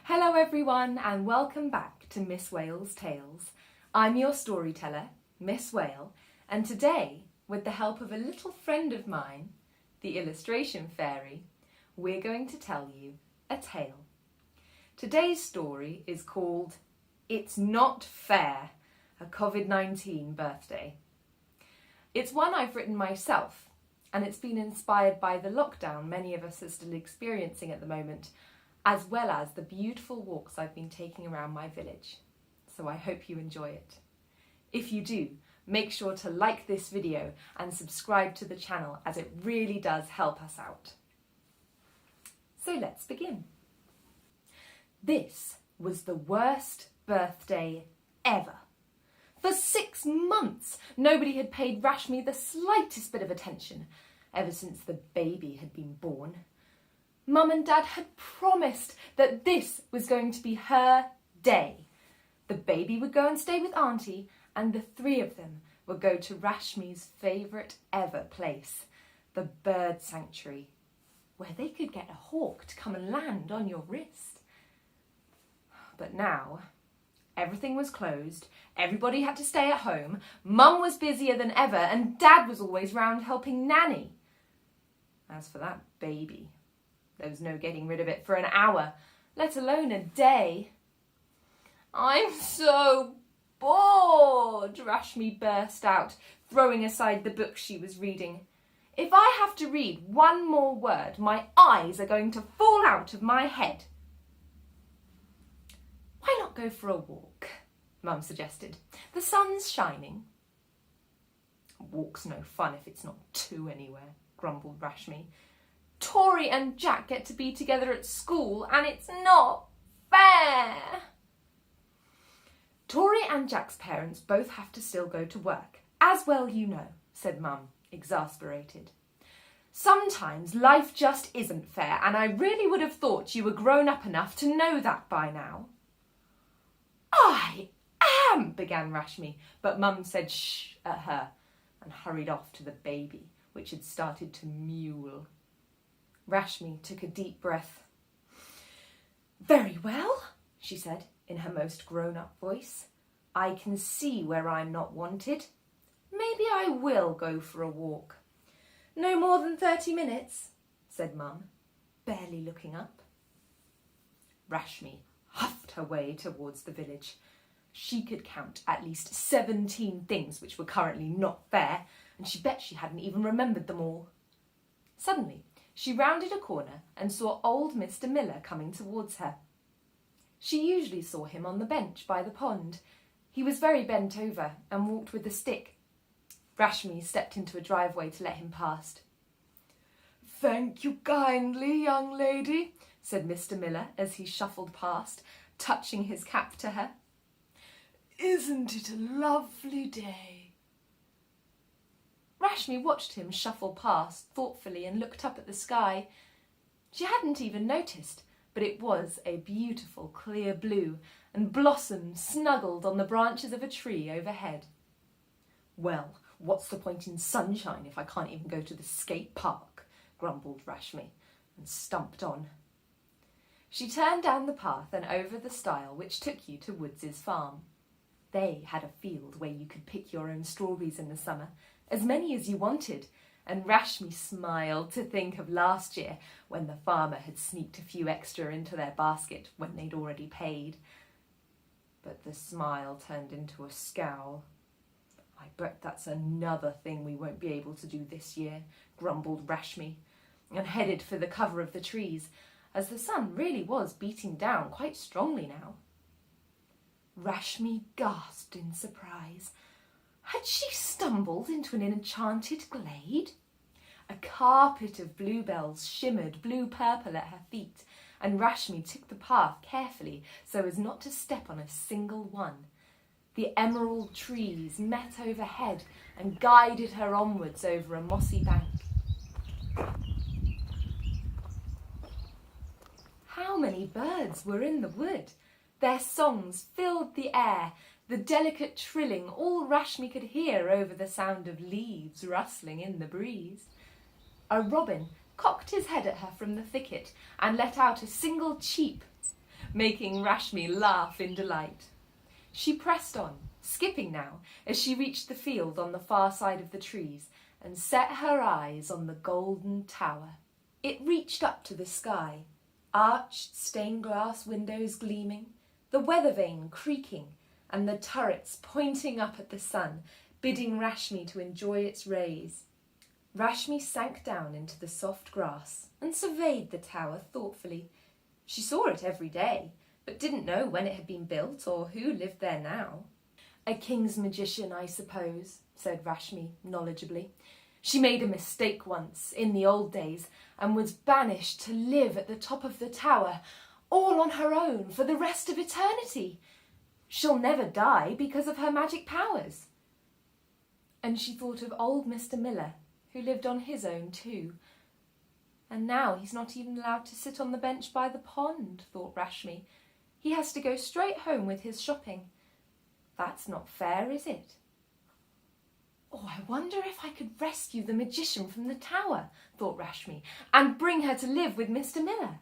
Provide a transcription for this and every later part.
Hello everyone and welcome back to Miss Whale's Tales. I'm your storyteller, Miss Whale, and today, with the help of a little friend of mine, the illustration fairy, we're going to tell you a tale. Today's story is called It's Not Fair, a COVID-19 birthday. It's one I've written myself, and it's been inspired by the lockdown many of us are still experiencing at the moment, as well as the beautiful walks I've been taking around my village. So I hope you enjoy it. If you do, make sure to like this video and subscribe to the channel, as it really does help us out. So let's begin. This was the worst birthday ever. For 6 months, nobody had paid Rashmi the slightest bit of attention, ever since the baby had been born. Mum and Dad had promised that this was going to be her day. The baby would go and stay with Auntie, and the three of them would go to Rashmi's favourite ever place, the bird sanctuary, where they could get a hawk to come and land on your wrist. But now, everything was closed, everybody had to stay at home, Mum was busier than ever, and Dad was always round helping Nanny. As for that baby, there was no getting rid of it for an hour, let alone a day. "I'm so bored," Rashmi burst out, throwing aside the book she was reading. "If I have to read one more word, my eyes are going to fall out of my head." "Why not go for a walk?" Mum suggested. "The sun's shining." "A walk's no fun if it's not two anywhere," grumbled Rashmi. "Tori and Jack get to be together at school, and it's not fair." "Tori and Jack's parents both have to still go to work, as well you know," said Mum, exasperated. "Sometimes life just isn't fair, and I really would have thought you were grown up enough to know that by now." "I am," began Rashmi, but Mum said shh at her and hurried off to the baby, which had started to mewl. Rashmi took a deep breath. "Very well," she said in her most grown-up voice. "I can see where I'm not wanted. Maybe I will go for a walk." "No more than 30 minutes, said Mum, barely looking up. Rashmi huffed her way towards the village. She could count at least 17 things which were currently not fair, and she bet she hadn't even remembered them all. Suddenly, she rounded a corner and saw old Mr. Miller coming towards her. She usually saw him on the bench by the pond. He was very bent over and walked with a stick. Rashmi stepped into a driveway to let him past. "Thank you kindly, young lady," said Mr. Miller as he shuffled past, touching his cap to her. "Isn't it a lovely day?" Rashmi watched him shuffle past thoughtfully and looked up at the sky. She hadn't even noticed, but it was a beautiful clear blue, and blossoms snuggled on the branches of a tree overhead. "Well, what's the point in sunshine if I can't even go to the skate park?" grumbled Rashmi, and stumped on. She turned down the path and over the stile which took you to Woods' farm. They had a field where you could pick your own strawberries in the summer, as many as you wanted, and Rashmi smiled to think of last year when the farmer had sneaked a few extra into their basket when they'd already paid. But the smile turned into a scowl. "I bet that's another thing we won't be able to do this year," grumbled Rashmi, and headed for the cover of the trees, as the sun really was beating down quite strongly now. Rashmi gasped in surprise. Had she stumbled into an enchanted glade? A carpet of bluebells shimmered blue-purple at her feet, and Rashmi took the path carefully so as not to step on a single one. The emerald trees met overhead and guided her onwards over a mossy bank. How many birds were in the wood! Their songs filled the air, the delicate trilling all Rashmi could hear over the sound of leaves rustling in the breeze. A robin cocked his head at her from the thicket and let out a single cheep. making Rashmi laugh in delight. She pressed on, skipping now, as she reached the field on the far side of the trees and set her eyes on the golden tower. It reached up to the sky, arched stained glass windows gleaming, the weather vane creaking, and the turrets pointing up at the sun, bidding Rashmi to enjoy its rays. Rashmi sank down into the soft grass and surveyed the tower thoughtfully. She saw it every day, but didn't know when it had been built or who lived there now. "A king's magician, I suppose," said Rashmi knowledgeably. "She made a mistake once, in the old days, and was banished to live at the top of the tower, all on her own for the rest of eternity. She'll never die because of her magic powers." And she thought of old Mr. Miller, who lived on his own too. "And now he's not even allowed to sit on the bench by the pond," thought Rashmi. "He has to go straight home with his shopping. That's not fair, is it? Oh, I wonder if I could rescue the magician from the tower," thought Rashmi, "and bring her to live with Mr. Miller.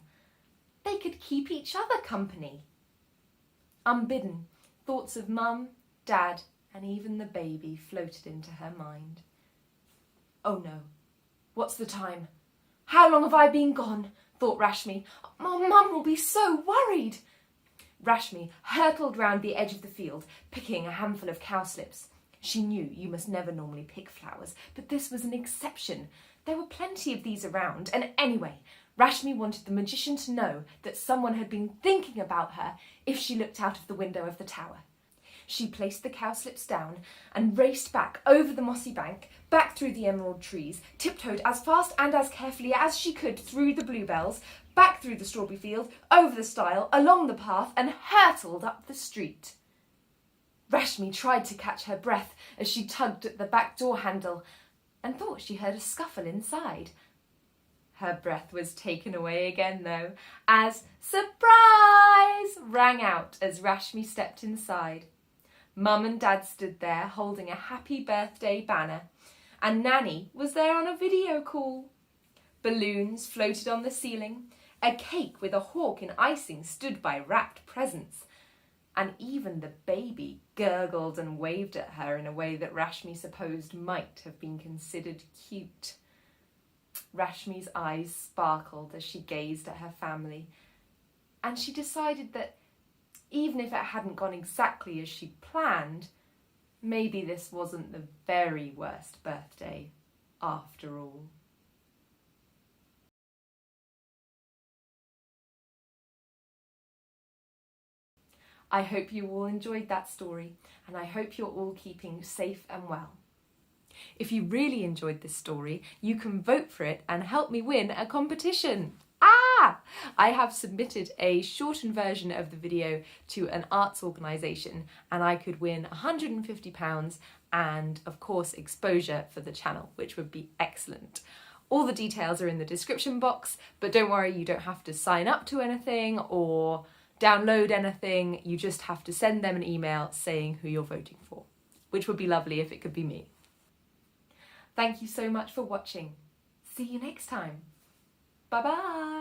They could keep each other company." Unbidden, thoughts of Mum, Dad, and even the baby floated into her mind. "Oh no, what's the time? How long have I been gone?" thought Rashmi. "Oh, Mum will be so worried." Rashmi hurtled round the edge of the field, picking a handful of cowslips. She knew you must never normally pick flowers, but this was an exception. There were plenty of these around, and anyway, Rashmi wanted the magician to know that someone had been thinking about her if she looked out of the window of the tower. She placed the cowslips down and raced back over the mossy bank, back through the emerald trees, tiptoed as fast and as carefully as she could through the bluebells, back through the strawberry field, over the stile, along the path, and hurtled up the street. Rashmi tried to catch her breath as she tugged at the back door handle and thought she heard a scuffle inside. Her breath was taken away again, though, as "Surprise!" rang out as Rashmi stepped inside. Mum and Dad stood there holding a happy birthday banner, and Nanny was there on a video call. Balloons floated on the ceiling, a cake with a hawk in icing stood by wrapped presents, and even the baby gurgled and waved at her in a way that Rashmi supposed might have been considered cute. Rashmi's eyes sparkled as she gazed at her family, and she decided that even if it hadn't gone exactly as she'd planned, maybe this wasn't the very worst birthday after all. I hope you all enjoyed that story, and I hope you're all keeping safe and well. If you really enjoyed this story, you can vote for it and help me win a competition. I have submitted a shortened version of the video to an arts organisation, and I could win £150 and, of course, exposure for the channel, which would be excellent. All the details are in the description box, but don't worry, you don't have to sign up to anything or download anything. You just have to send them an email saying who you're voting for, which would be lovely if it could be me. Thank you so much for watching. See you next time. Bye-bye.